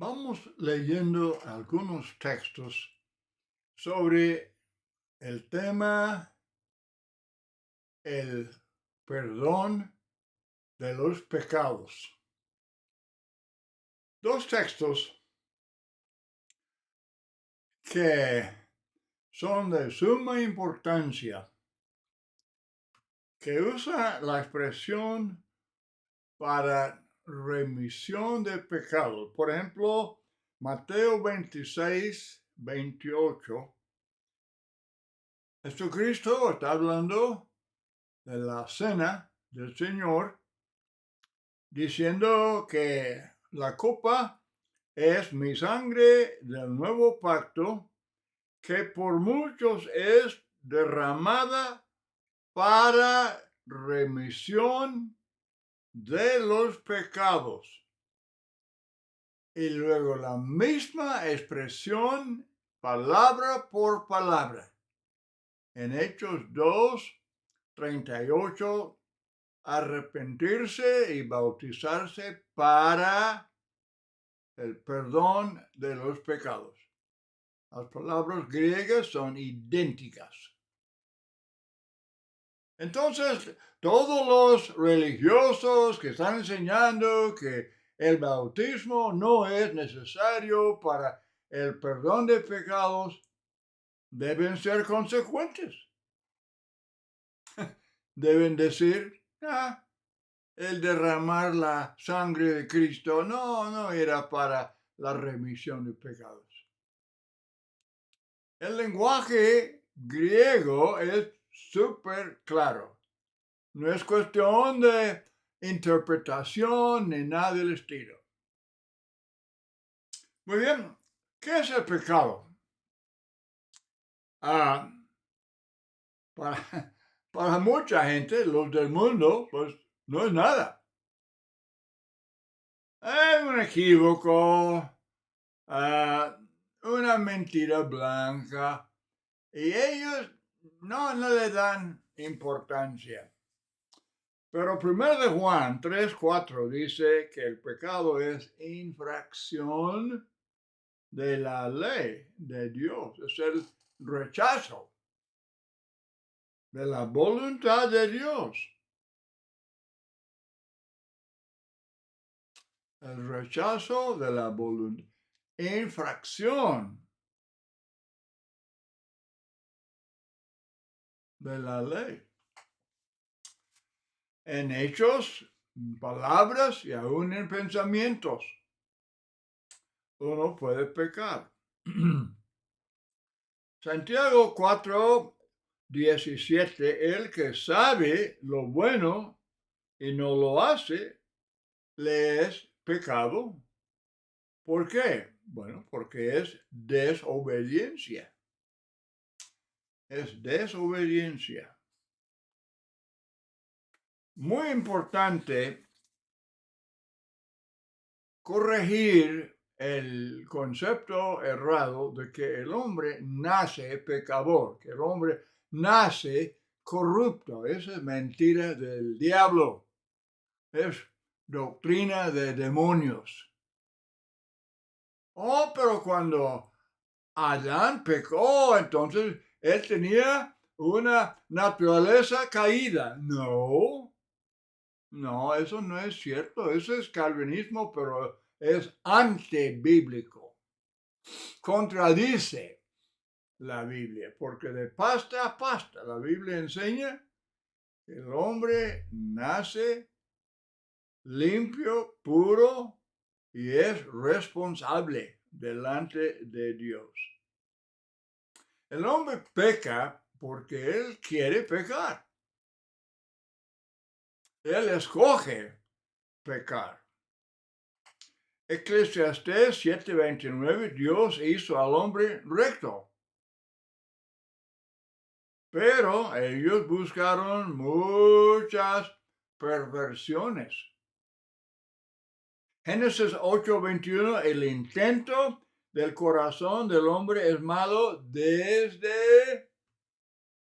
Vamos leyendo algunos textos sobre el tema, el perdón de los pecados. Dos textos que son de suma importancia, que usa la expresión para remisión de pecados. Por ejemplo, Mateo 26, 28. Jesucristo está hablando de la cena del Señor, diciendo que la copa es mi sangre del nuevo pacto, que por muchos es derramada para remisión de los pecados. Y luego la misma expresión, palabra por palabra, en Hechos 2, 38, arrepentirse y bautizarse para el perdón de los pecados. Las palabras griegas son idénticas. Entonces, todos los religiosos que están enseñando que el bautismo no es necesario para el perdón de pecados, deben ser consecuentes. Deben decir, el derramar la sangre de Cristo no era para la remisión de pecados. El lenguaje griego es súper claro. No es cuestión de interpretación ni nada del estilo. Muy bien, ¿qué es el pecado? Ah, para mucha gente, los del mundo, pues no es nada. Es un equívoco, una mentira blanca, y ellos no le dan importancia. Pero 1 de Juan 3, 4 dice que el pecado es infracción de la ley de Dios, es el rechazo de la voluntad de Dios. El rechazo de la voluntad, infracción de la ley. En hechos, en palabras y aún en pensamientos, uno puede pecar. Santiago 4:17, el que sabe lo bueno y no lo hace, le es pecado. ¿Por qué? Bueno, porque es desobediencia. Es desobediencia. Muy importante corregir el concepto errado de que el hombre nace pecador, que el hombre nace corrupto. Esa es mentira del diablo. Es doctrina de demonios. Oh, pero cuando Adán pecó, entonces él tenía una naturaleza caída. No, eso no es cierto. Eso es calvinismo, pero es antibíblico. Contradice la Biblia, porque de pasta a pasta la Biblia enseña que el hombre nace limpio, puro y es responsable delante de Dios. El hombre peca porque él quiere pecar. Él escoge pecar. Eclesiastés 7:29, Dios hizo al hombre recto. Pero ellos buscaron muchas perversiones. Génesis 8:21, el intento del corazón del hombre es malo desde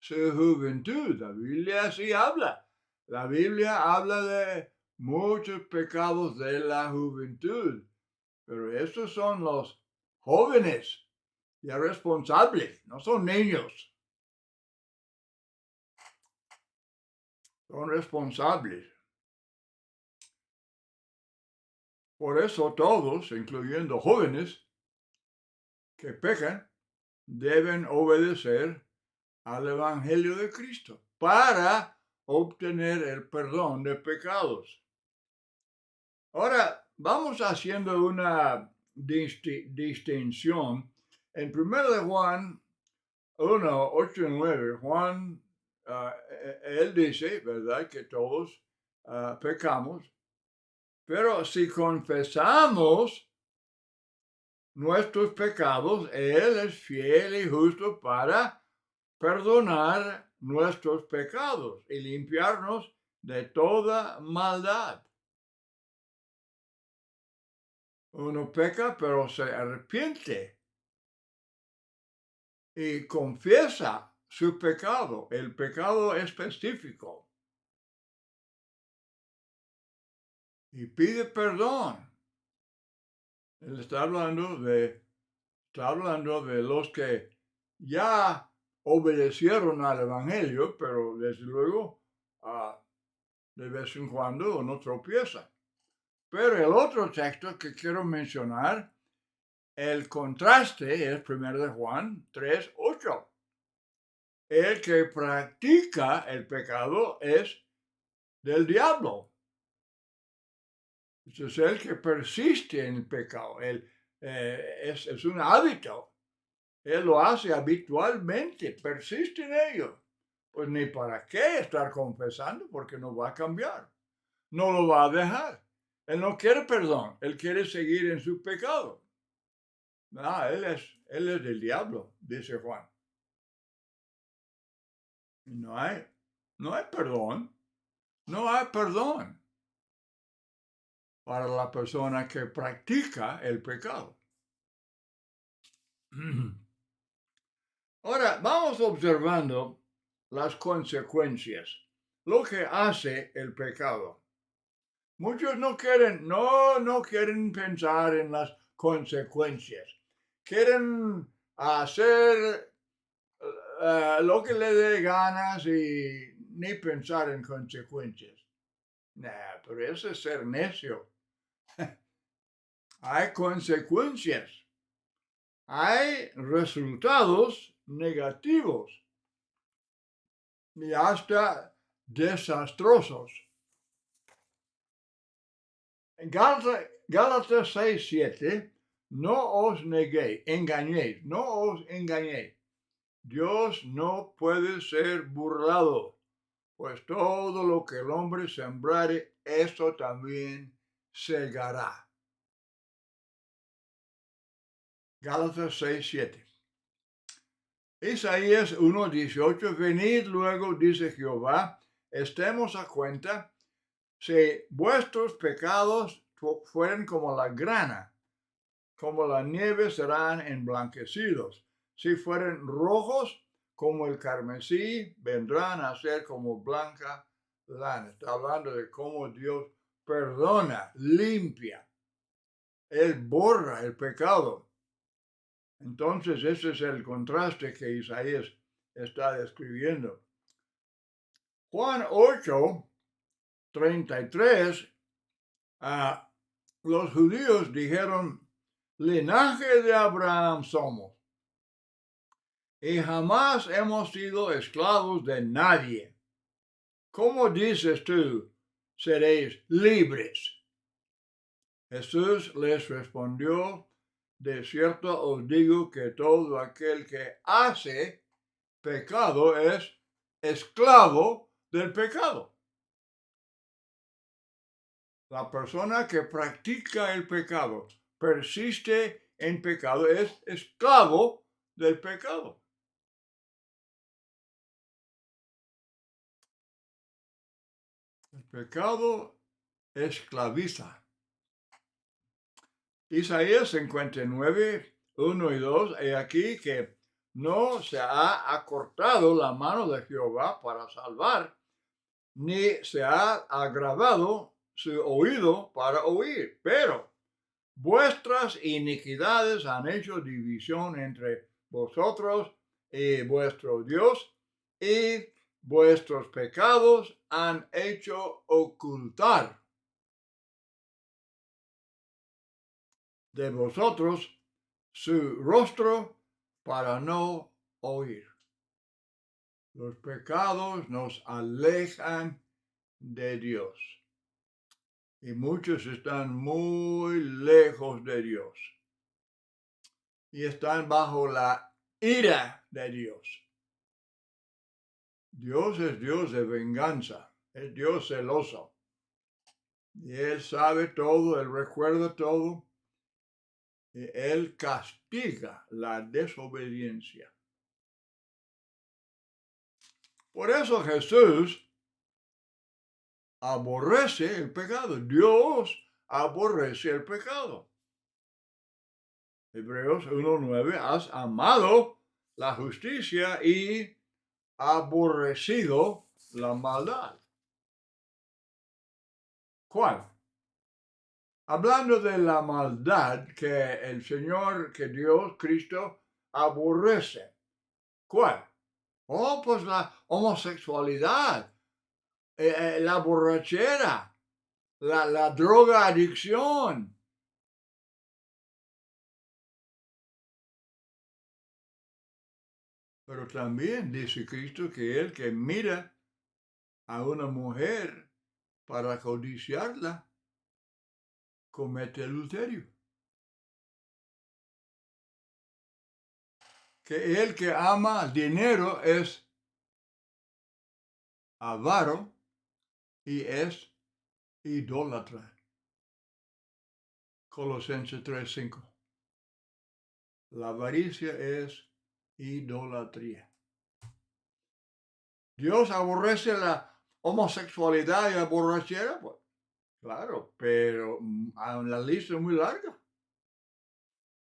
su juventud. La Biblia sí habla. La Biblia habla de muchos pecados de la juventud. Pero estos son los jóvenes ya responsables, no son niños. Son responsables. Por eso todos, incluyendo jóvenes que pecan, deben obedecer al Evangelio de Cristo para obtener el perdón de pecados. Ahora, vamos haciendo una distinción. En 1 de Juan 1, 8 y 9, Juan, él dice, ¿verdad?, que todos pecamos, pero si confesamos nuestros pecados, Él es fiel y justo para perdonar nuestros pecados y limpiarnos de toda maldad. Uno peca, pero se arrepiente y confiesa su pecado, el pecado específico, y pide perdón. Él está hablando de los que ya obedecieron al Evangelio, pero desde luego de vez en cuando uno tropieza. Pero el otro texto que quiero mencionar, el contraste es 1 de Juan 3, 8. El que practica el pecado es del diablo. Es el que persiste en el pecado. Es un hábito. Él lo hace habitualmente, persiste en ello. Pues ni para qué estar confesando, porque no va a cambiar. No lo va a dejar. Él no quiere perdón, él quiere seguir en su pecado. Él es del diablo, dice Juan. Y no hay perdón. No hay perdón para la persona que practica el pecado. Ahora, vamos observando las consecuencias, lo que hace el pecado. Muchos no quieren pensar en las consecuencias. Quieren hacer lo que le dé ganas y ni pensar en consecuencias. Pero eso es ser necio. Hay consecuencias. Hay resultados negativos y hasta desastrosos. En Gálatas 6, 7, no os engañéis, no os engañéis. Dios no puede ser burlado, pues todo lo que el hombre sembrare, eso también segará. Gálatas 6, 7. Isaías 1, 18, venid luego, dice Jehová, estemos a cuenta, si vuestros pecados fueren como la grana, como la nieve serán emblanquecidos. Si fueren rojos como el carmesí, vendrán a ser como blanca lana. Está hablando de cómo Dios perdona, limpia. Él borra el pecado. Entonces, ese es el contraste que Isaías está describiendo. Juan 8, 33, los judíos dijeron, linaje de Abraham somos, y jamás hemos sido esclavos de nadie. ¿Cómo dices tú, seréis libres? Jesús les respondió, de cierto os digo que todo aquel que hace pecado es esclavo del pecado. La persona que practica el pecado, persiste en pecado, es esclavo del pecado. El pecado esclaviza. Isaías 59, 1 y 2, he aquí que no se ha acortado la mano de Jehová para salvar, ni se ha agravado su oído para oír, pero vuestras iniquidades han hecho división entre vosotros y vuestro Dios, y vuestros pecados han hecho ocultar de vosotros su rostro para no oír. Los pecados nos alejan de Dios. Y muchos están muy lejos de Dios. Y están bajo la ira de Dios. Dios es Dios de venganza. Es Dios celoso. Y Él sabe todo, Él recuerda todo. Y Él castiga la desobediencia. Por eso Jesús aborrece el pecado. Dios aborrece el pecado. Hebreos 1:9, has amado la justicia y aborrecido la maldad. ¿Cuál? Hablando de la maldad que el Señor, que Dios, Cristo, aborrece. ¿Cuál? Oh, pues la homosexualidad, la borrachera, la droga adicción. Pero también dice Cristo que el que mira a una mujer para codiciarla, comete adulterio. Que el que ama dinero es avaro y es idólatra. Colosenses 3:5. La avaricia es idolatría. Dios aborrece la homosexualidad y la borrachera, pues claro, pero la lista es muy larga.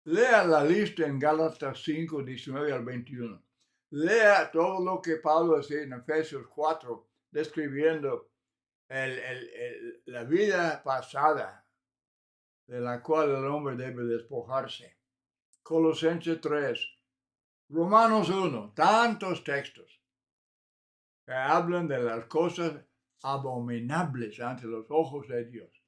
Lea la lista en Gálatas 5, 19 al 21. Lea todo lo que Pablo dice en Efesios 4, describiendo la vida pasada de la cual el hombre debe despojarse. Colosenses 3, Romanos 1, tantos textos que hablan de las cosas abominables ante los ojos de Dios.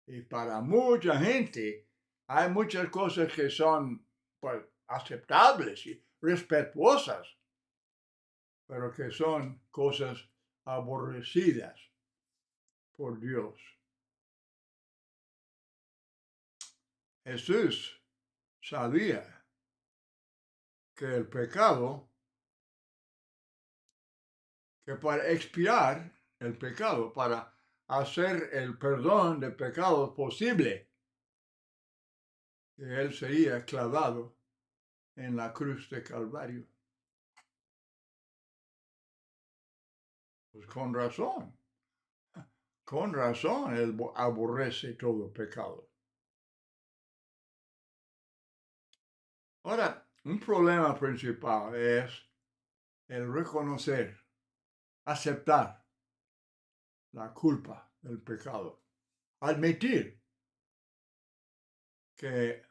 Y para mucha gente hay muchas cosas que son pues, aceptables y respetuosas, pero que son cosas aborrecidas por Dios. Jesús sabía que el pecado, que para expiar el pecado, para hacer el perdón de pecados posible, que Él sería clavado en la cruz de Calvario. Pues con razón Él aborrece todo pecado. Ahora, un problema principal es el reconocer, aceptar la culpa del pecado, admitir que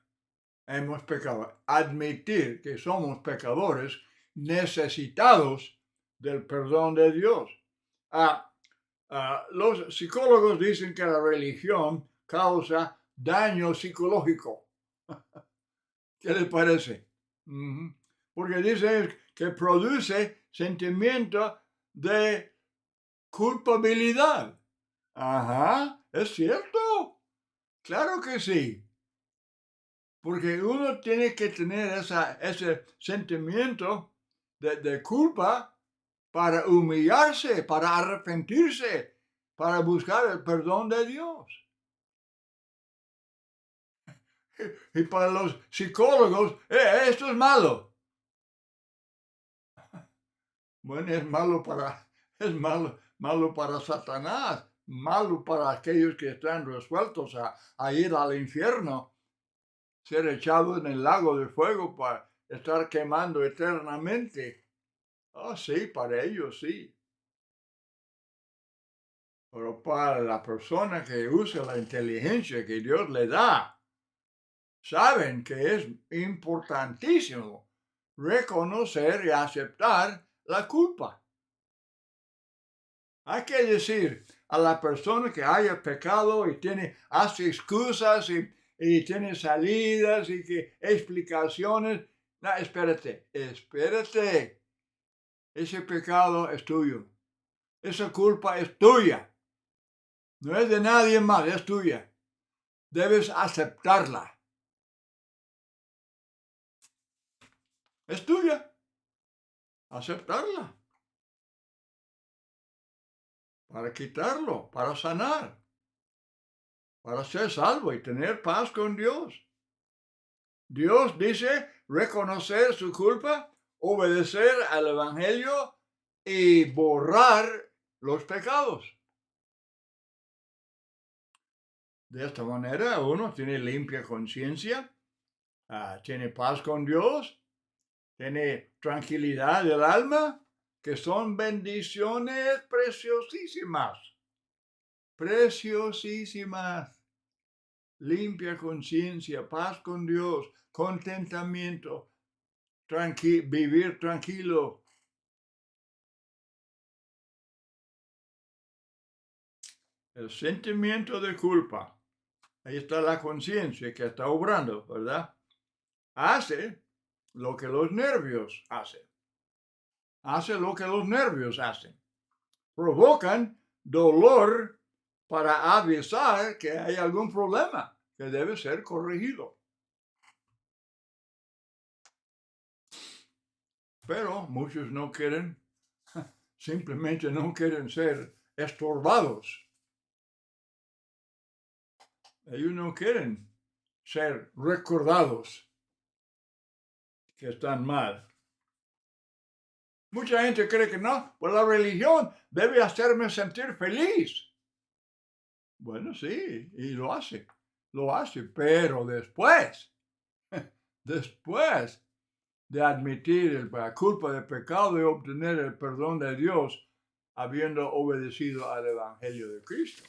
hemos pecado, admitir que somos pecadores necesitados del perdón de Dios. Los psicólogos dicen que la religión causa daño psicológico. ¿Qué les parece? Porque dicen que produce sentimiento de culpabilidad. Ajá, es cierto. Claro que sí. Porque uno tiene que tener ese sentimiento de culpa para humillarse, para arrepentirse, para buscar el perdón de Dios. Y para los psicólogos, esto es malo. Bueno, es malo para Satanás, malo para aquellos que están resueltos a ir al infierno, ser echados en el lago de fuego para estar quemando eternamente. Oh, sí, para ellos sí. Pero para la persona que usa la inteligencia que Dios le da saben que es importantísimo reconocer y aceptar la culpa. Hay que decir a la persona que haya pecado y hace excusas y tiene salidas y que explicaciones. No, espérate. Ese pecado es tuyo. Esa culpa es tuya. No es de nadie más, es tuya. Debes aceptarla. Es tuya. Aceptarla. Para quitarlo, para sanar, para ser salvo y tener paz con Dios. Dios dice reconocer su culpa, obedecer al Evangelio y borrar los pecados. De esta manera uno tiene limpia conciencia, tiene paz con Dios, tiene tranquilidad del alma, que son bendiciones preciosísimas. Preciosísimas. Limpia conciencia, paz con Dios, contentamiento, vivir tranquilo. El sentimiento de culpa, ahí está la conciencia que está obrando, ¿verdad? Hace lo que los nervios hacen. Hace lo que los nervios hacen. Provocan dolor para avisar que hay algún problema que debe ser corregido. Pero muchos no quieren, simplemente no quieren ser estorbados. Ellos no quieren ser recordados que están mal. Mucha gente cree que no, pues la religión debe hacerme sentir feliz. Bueno, sí, y lo hace, pero después de admitir la culpa del pecado y obtener el perdón de Dios, habiendo obedecido al Evangelio de Cristo.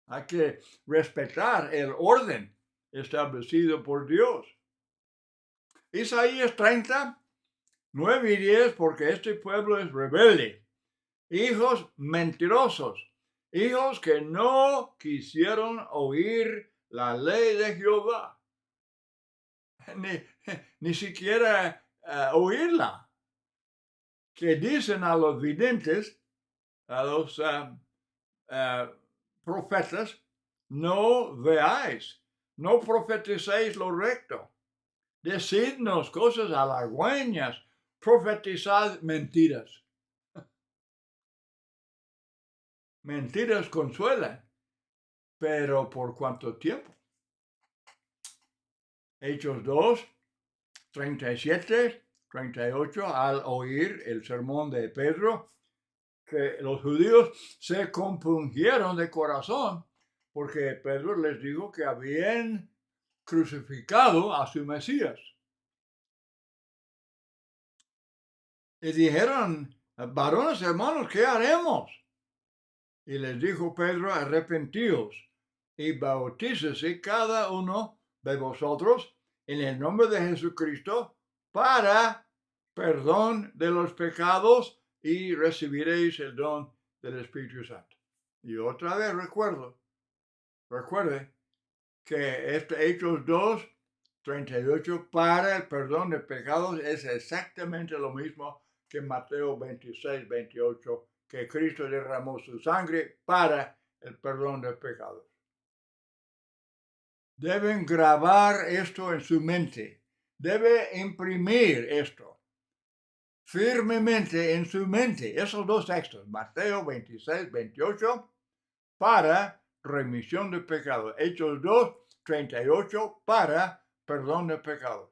Hay que respetar el orden establecido por Dios. Isaías 30, 9 y 10, porque este pueblo es rebelde, hijos mentirosos, hijos que no quisieron oír la ley de Jehová, ni siquiera oírla, que dicen a los videntes, a los profetas, no veáis, no profeticéis lo recto, decidnos cosas halagüeñas, profetizad mentiras. Mentiras consuelan, pero ¿por cuánto tiempo? Hechos 2, 37, 38, al oír el sermón de Pedro, que los judíos se compungieron de corazón porque Pedro les dijo que habían crucificado a su Mesías. Y dijeron, varones hermanos, ¿qué haremos? Y les dijo Pedro, arrepentíos y bautícese cada uno de vosotros en el nombre de Jesucristo para perdón de los pecados y recibiréis el don del Espíritu Santo. Y otra vez recuerde que Hechos 2, 38 para el perdón de pecados es exactamente lo mismo que Mateo 26, 28, que Cristo derramó su sangre para el perdón de pecados. Deben grabar esto en su mente. Debe imprimir esto firmemente en su mente. Esos dos textos, Mateo 26, 28, para remisión de pecados. Hechos 2, 38, para perdón de pecados.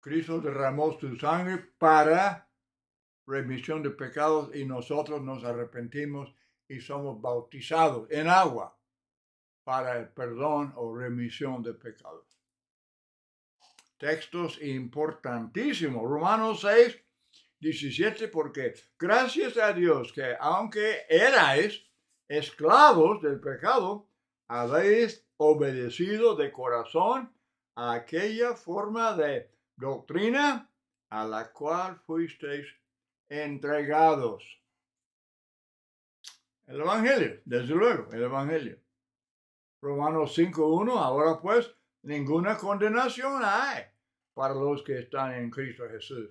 Cristo derramó su sangre para remisión de pecados y nosotros nos arrepentimos y somos bautizados en agua para el perdón o remisión de pecados. Textos importantísimos. Romanos 6, 17, porque gracias a Dios que aunque erais esclavos del pecado, habéis obedecido de corazón a aquella forma de doctrina a la cual fuisteis entregados. El Evangelio, desde luego, el Evangelio. Romanos 5:1, ahora pues, ninguna condenación hay para los que están en Cristo Jesús.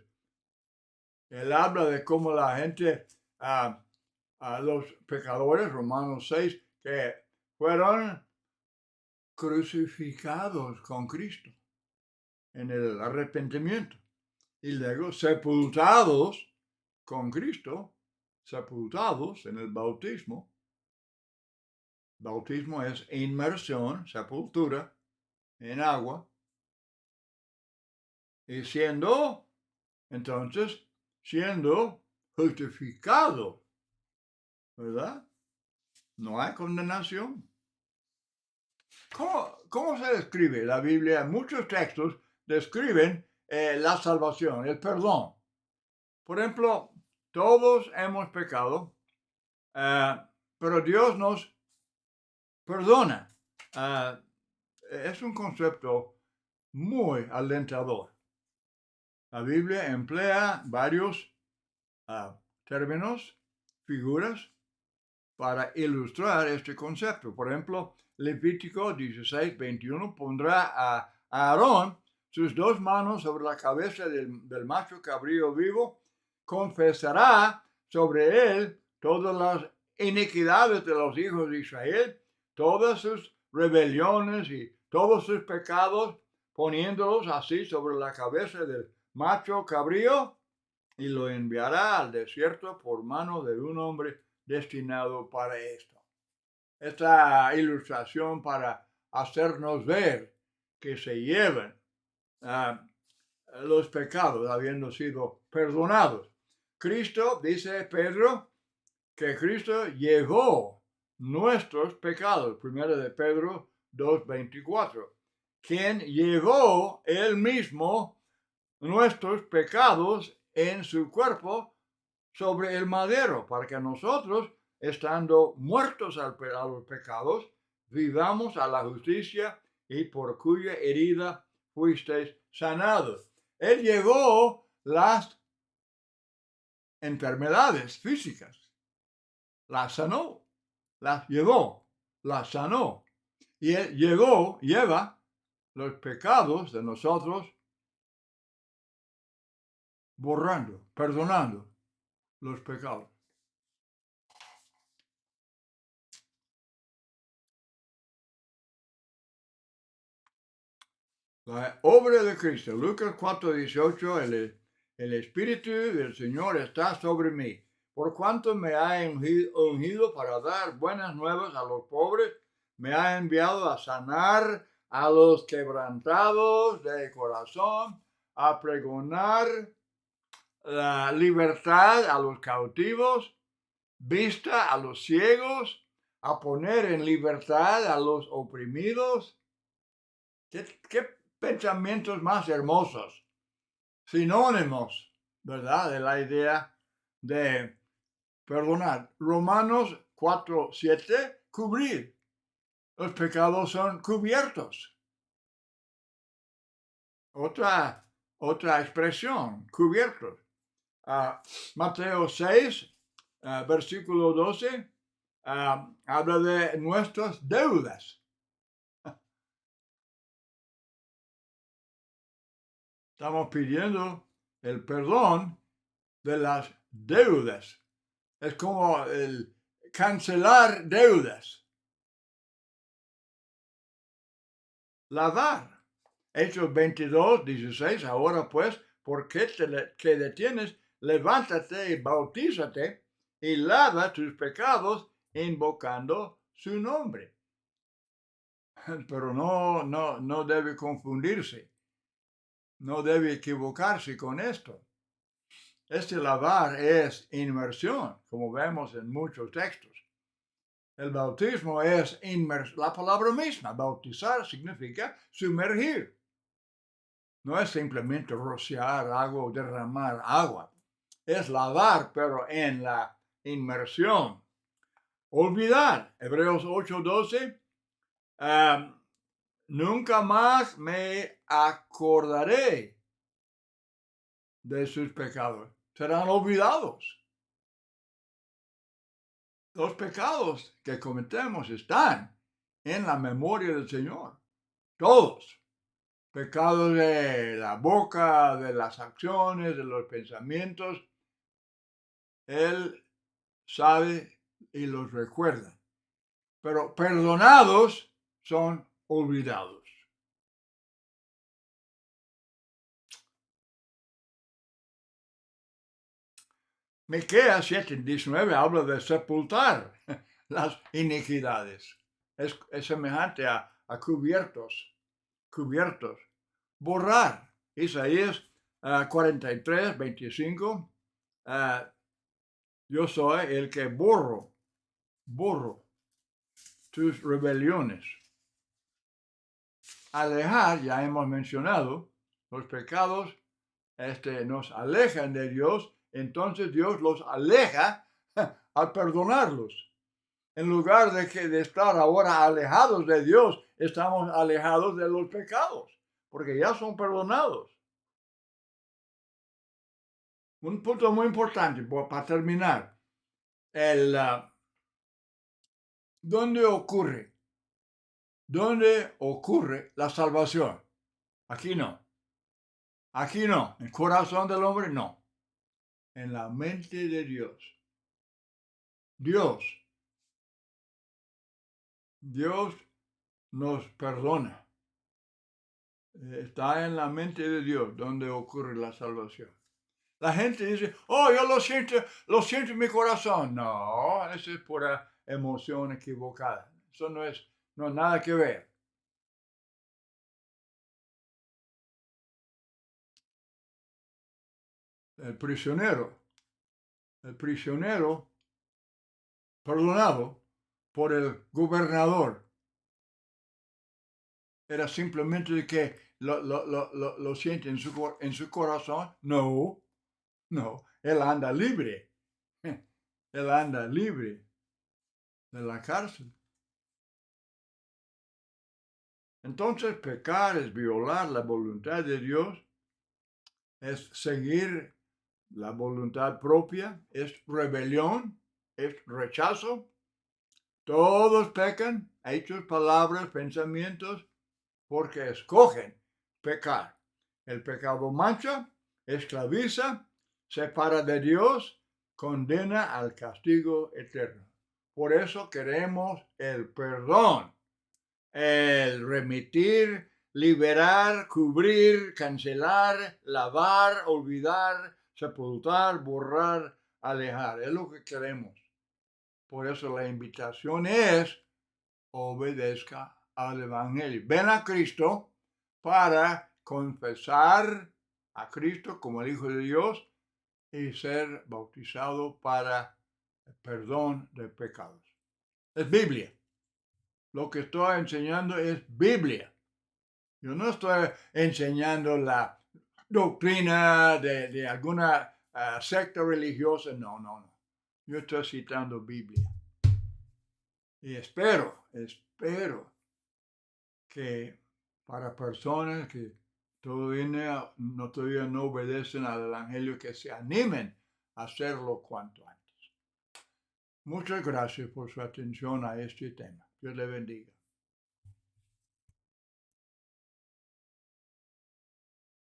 Él habla de cómo la gente, a los pecadores, Romanos 6, que fueron crucificados con Cristo en el arrepentimiento y luego sepultados con Cristo, sepultados en el bautismo. Bautismo es inmersión, sepultura en agua. Y siendo justificado, ¿verdad? No hay condenación. ¿Cómo se describe la Biblia? Muchos textos describen la salvación, el perdón. Por ejemplo, todos hemos pecado, pero Dios nos perdona. Es un concepto muy alentador. La Biblia emplea varios términos, figuras, para ilustrar este concepto. Por ejemplo, Levítico 16:21 pondrá a Aarón sus dos manos sobre la cabeza del macho cabrío vivo, confesará sobre él todas las iniquidades de los hijos de Israel, todas sus rebeliones y todos sus pecados, poniéndolos así sobre la cabeza del macho cabrío, y lo enviará al desierto por mano de un hombre destinado para esto. Esta ilustración para hacernos ver que se llevan los pecados habiendo sido perdonados. Cristo, dice Pedro, que Cristo llevó nuestros pecados. Primero de Pedro 2:24. Quien llevó él mismo nuestros pecados en su cuerpo sobre el madero, para que nosotros, estando muertos a los pecados, vivamos a la justicia, y por cuya herida fuisteis sanados. Él llevó las enfermedades físicas, las sanó, las llevó, las sanó. Y Él lleva los pecados de nosotros, borrando, perdonando los pecados. La obra de Cristo, Lucas 4:18, el Espíritu del Señor está sobre mí, por cuanto me ha ungido para dar buenas nuevas a los pobres, me ha enviado a sanar a los quebrantados de corazón, a pregonar la libertad a los cautivos, vista a los ciegos, a poner en libertad a los oprimidos. ¿Qué pensamientos más hermosos, sinónimos, ¿verdad?, de la idea de perdonar. Romanos 4:7, cubrir. Los pecados son cubiertos. Otra expresión, cubiertos. Mateo 6, versículo 12, habla de nuestras deudas. Estamos pidiendo el perdón de las deudas. Es como el cancelar deudas. Lavar. Hechos 22:16. Ahora pues, ¿por qué te detienes? Levántate y bautízate y lava tus pecados invocando su nombre. Pero no debe confundirse. No debe equivocarse con esto. Este lavar es inmersión, como vemos en muchos textos. El bautismo es la palabra misma. Bautizar significa sumergir. No es simplemente rociar agua o derramar agua. Es lavar, pero en la inmersión. Olvidar. Hebreos 8:12. nunca más me acordaré de sus pecados. Serán olvidados. Los pecados que cometemos están en la memoria del Señor. Todos. Pecados de la boca, de las acciones, de los pensamientos. Él sabe y los recuerda. Pero perdonados son olvidados. Miqueas 7:19 habla de sepultar las iniquidades. Es semejante a cubiertos. Borrar. Isaías 43:25. Yo soy el que borro tus rebeliones. Alejar, ya hemos mencionado, los pecados nos alejan de Dios, entonces Dios los aleja al perdonarlos. En lugar de estar ahora alejados de Dios, estamos alejados de los pecados, porque ya son perdonados. Un punto muy importante para terminar. ¿Dónde ocurre? ¿Dónde ocurre la salvación? Aquí no. Aquí no. En el corazón del hombre no. En la mente de Dios. Dios nos perdona. Está en la mente de Dios donde ocurre la salvación. La gente dice, oh, yo lo siento en mi corazón. No, eso es pura emoción equivocada. Eso no es nada que ver. El prisionero perdonado por el gobernador era simplemente de que lo siente en su corazón. No, él anda libre. Él anda libre de la cárcel. Entonces, pecar es violar la voluntad de Dios, es seguir la voluntad propia, es rebelión, es rechazo. Todos pecan, hechos, palabras, pensamientos, porque escogen pecar. El pecado mancha, esclaviza, separa de Dios, condena al castigo eterno. Por eso queremos el perdón, el remitir, liberar, cubrir, cancelar, lavar, olvidar, sepultar, borrar, alejar. Es lo que queremos. Por eso la invitación es: obedezca al Evangelio. Ven a Cristo para confesar a Cristo como el Hijo de Dios y ser bautizado para el perdón de pecados. Es Biblia. Lo que estoy enseñando es Biblia. Yo no estoy enseñando la doctrina de alguna secta religiosa. No. Yo estoy citando Biblia. Y espero que para personas que todavía no obedecen al Evangelio, que se animen a hacerlo cuanto antes. Muchas gracias por su atención a este tema. Dios le bendiga.